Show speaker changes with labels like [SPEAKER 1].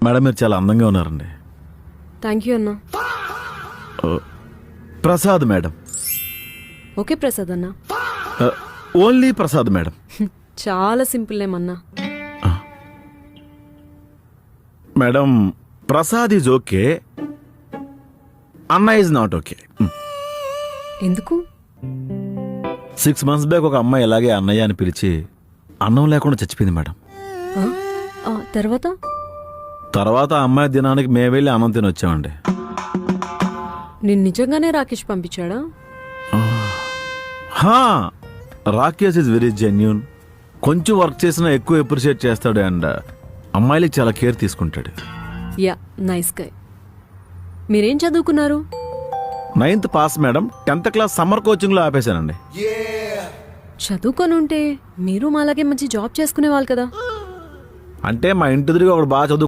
[SPEAKER 1] Madam మీరు చాలా అందంగా ఉన్నారండి.
[SPEAKER 2] థ్యాంక్ యూ అన్నా.
[SPEAKER 1] ప్రసాద్ మేడం.
[SPEAKER 2] ఓకే ప్రసాద్ అన్నా.
[SPEAKER 1] Only Prasad madam.
[SPEAKER 2] చాలా సింపుల్ నేమ్ అన్నా.
[SPEAKER 1] మేడం ప్రసాద్ ఈజ్ ఓకే, అన్న ఈజ్ నాట్ ఓకే.
[SPEAKER 2] ఎందుకు?
[SPEAKER 1] 6 months బ్యాక్ ఒక అమ్మాయి ఇలాగే అన్నయ్య అని పిలిచి అన్నం లేకుండా చచ్చిపోయింది మేడం. తర్వాత ఆ అమ్మాయి దినానికి మేము వెళ్ళి అన్నం తిని వచ్చామండి.
[SPEAKER 2] నేను నిజంగానే రాకేష్ పంపించాడా?
[SPEAKER 1] Rakesh is very genuine. కొంచెం వర్క్ చేసినా ఎక్కువ అప్రిషియేట్ చేస్తాడు అండ్ అమ్మాయిలకి చాలా కేర్ తీసుకుంటాడు.
[SPEAKER 2] Yeah, nice guy. మీరేం చదువుకున్నారు?
[SPEAKER 1] 9th pass madam. 10th class summer కోచింగ్లో ఆపేశానండి.
[SPEAKER 2] చదువుకొని ఉంటే మీరు మాలాగే మంచి జాబ్ చేసుకునే వాళ్ళు కదా.
[SPEAKER 1] అంటే మా ఇంటి దగ్గర ఒకడు బాగా చదువు